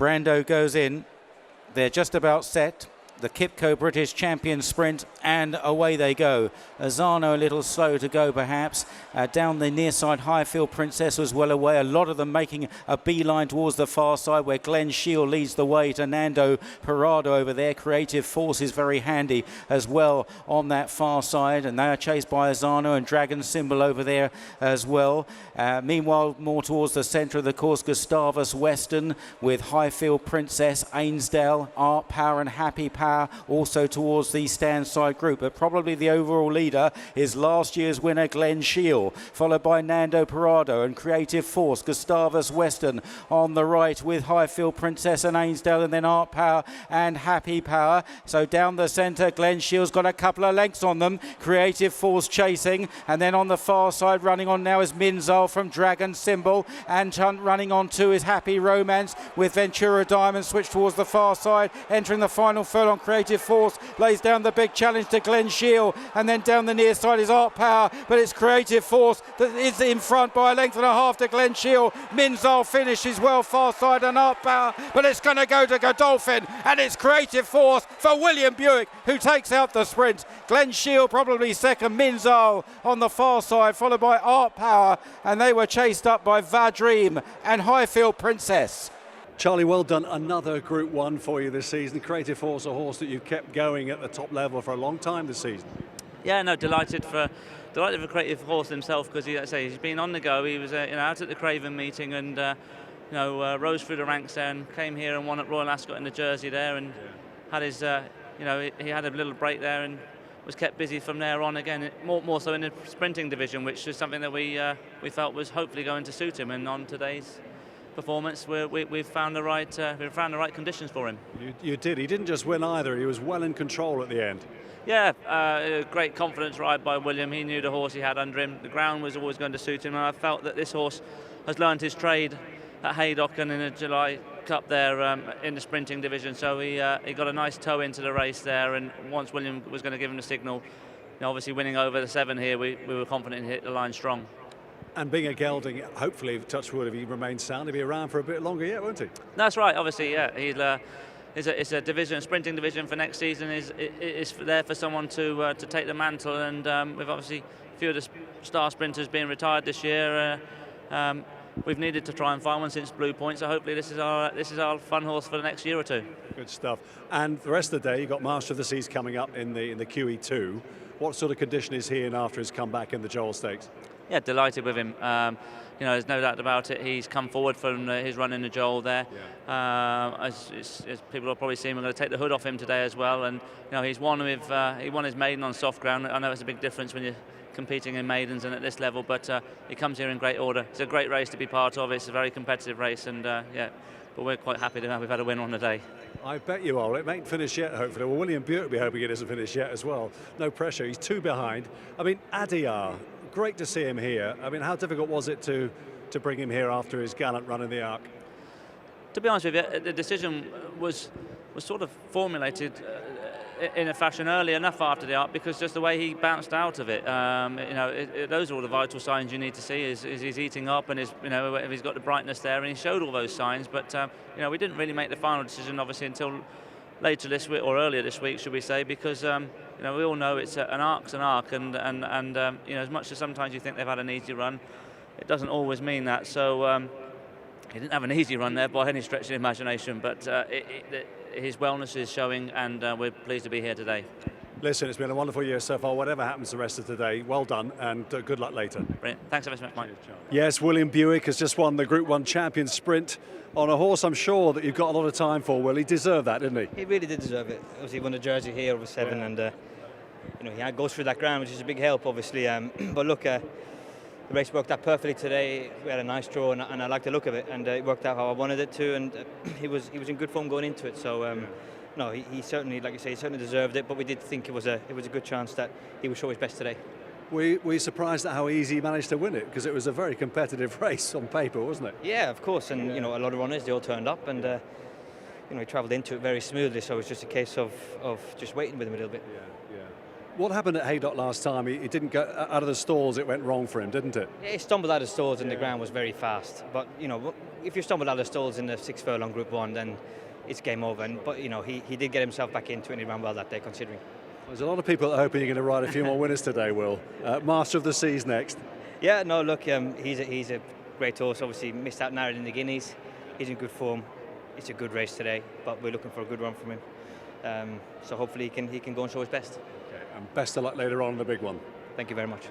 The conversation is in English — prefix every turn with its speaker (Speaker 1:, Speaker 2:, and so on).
Speaker 1: Brando goes in. They're just about set. The Qipco British Champions Sprint, and away they go. Azano a little slow to go perhaps. Down the near side, Highfield Princess was well away. A lot of them making a beeline towards the far side where Glen Shiel leads the way to Nando Parado over there. Creative Force is very handy as well on that far side, and they are chased by Azano and Dragon Symbol over there as well. Meanwhile, more towards the centre of the course, Gustavus Western with Highfield Princess, Ainsdale, Art Power and Happy Power also towards the stand side group, but probably the overall leader is last year's winner Glen Shiel, followed by Nando Parado and Creative Force. Gustavus Western on the right with Highfield Princess and Ainsdale, and then Art Power and Happy Power. So down the centre, Glen Shiel's got a couple of lengths on them. Creative Force chasing, and then on the far side running on now is Minzal from Dragon Symbol, and running on too is Happy Romance with Ventura Diamond switched towards the far side, entering the final furlong. Creative Force lays down the big challenge to Glen Shiel, and then down the near side is Art Power, but it's Creative Force that is in front by a length and a half to Glen Shiel. Minzal finishes well far side and Art Power, but it's going to go to Godolphin, and it's Creative Force for William Buick who takes out the sprint. Glen Shiel probably second, Minzal on the far side, followed by Art Power, and they were chased up by Vadream and Highfield Princess.
Speaker 2: Charlie, well done. Another Group 1 for you this season. Creative Force, a horse that you've kept going at the top level for a long time this season.
Speaker 3: Yeah, no, delighted for Creative Force himself, because he's been on the go. He was out at the Craven meeting and rose through the ranks there and came here and won at Royal Ascot in the Jersey there, and had his he had a little break there and was kept busy from there on again. More so in the sprinting division, which is something that we felt was hopefully going to suit him. And on today's performance, we've found the right conditions for him.
Speaker 2: You did. He didn't just win either. He was well in control at the end.
Speaker 3: Yeah, great confidence ride by William. He knew the horse he had under him. The ground was always going to suit him, and I felt that this horse has learned his trade at Haydock and in the July Cup there in the sprinting division. So he got a nice toe into the race there, and once William was going to give him the signal, obviously winning over the 7 here, we were confident he hit the line strong.
Speaker 2: And being a gelding, hopefully, touch wood, if he remains sound, he'll be around for a bit longer yet, won't he?
Speaker 3: That's right, obviously, yeah. It's a division, a sprinting division for next season is there for someone to take the mantle, and with obviously a few of the star sprinters being retired this year, we've needed to try and find one since Blue Point, so hopefully this is our fun horse for the next year or two.
Speaker 2: Good stuff. And the rest of the day, you've got Master of the Seas coming up in the QE2. What sort of condition is he in after his comeback in the Joel Stakes?
Speaker 3: Yeah, delighted with him. There's no doubt about it. He's come forward from his run in the Joel there. Yeah. As people will probably see, we're going to take the hood off him today as well. And he won his maiden on soft ground. I know it's a big difference when you're competing in maidens and at this level, but he comes here in great order. It's a great race to be part of. It's a very competitive race, and but we're quite happy that we've had a win on the day.
Speaker 2: I bet you are. It ain't finished yet, hopefully. Well, William Buick will be hoping it isn't finished yet as well. No pressure. He's 2 behind. I mean, Adiyar, great to see him here. I mean, how difficult was it to bring him here after his gallant run in the Arc?
Speaker 3: To be honest with you, the decision was sort of formulated in a fashion early enough after the Arc, because just the way he bounced out of it, those are all the vital signs you need to see. Is he's eating up, and if he's got the brightness there, and he showed all those signs. But we didn't really make the final decision, obviously, until later this week, or earlier this week, should we say, because we all know it's an Arc's an Arc, and as much as sometimes you think they've had an easy run, it doesn't always mean that. So he didn't have an easy run there by any stretch of the imagination, but his wellness is showing, and we're pleased to be here today.
Speaker 2: Listen, it's been a wonderful year so far. Whatever happens the rest of today, well done, and good luck later.
Speaker 3: Brilliant. Thanks ever so much, Mike.
Speaker 2: Yes, William Buick has just won the Group 1 Champions Sprint on a horse I'm sure that you've got a lot of time for, Will. He deserved that, didn't he?
Speaker 4: He really did deserve it. Obviously, he won the Jersey here over 7, and he goes through that ground, which is a big help, obviously. But look, the race worked out perfectly today. We had a nice draw, and I like the look of it, and it worked out how I wanted it to, and he was in good form going into it. So no, he certainly, like you say, he certainly deserved it. But we did think it was a good chance that he would show his best today.
Speaker 2: We surprised at how easy he managed to win it, because it was a very competitive race on paper, wasn't it?
Speaker 4: Yeah, of course, and a lot of runners, they all turned up, and he travelled into it very smoothly. So it was just a case of just waiting with him a little bit.
Speaker 2: Yeah. What happened at Haydock last time? He didn't go out of the stalls. It went wrong for him, didn't it?
Speaker 4: Yeah, he stumbled out of stalls and the ground was very fast. But you know, if you stumble out of stalls in the 6 furlong Group 1, then it's game over. But you know, he did get himself back into it and he ran well that day, considering.
Speaker 2: There's a lot of people that are hoping you're going to ride a few more winners today, Will. Master of the Seas next.
Speaker 4: Yeah, no, look, he's a great horse. Obviously, missed out narrowly in the Guineas. He's in good form. It's a good race today, but we're looking for a good run from him. So hopefully he can go and show his best.
Speaker 2: Okay, and best of luck later on in the big one.
Speaker 4: Thank you very much.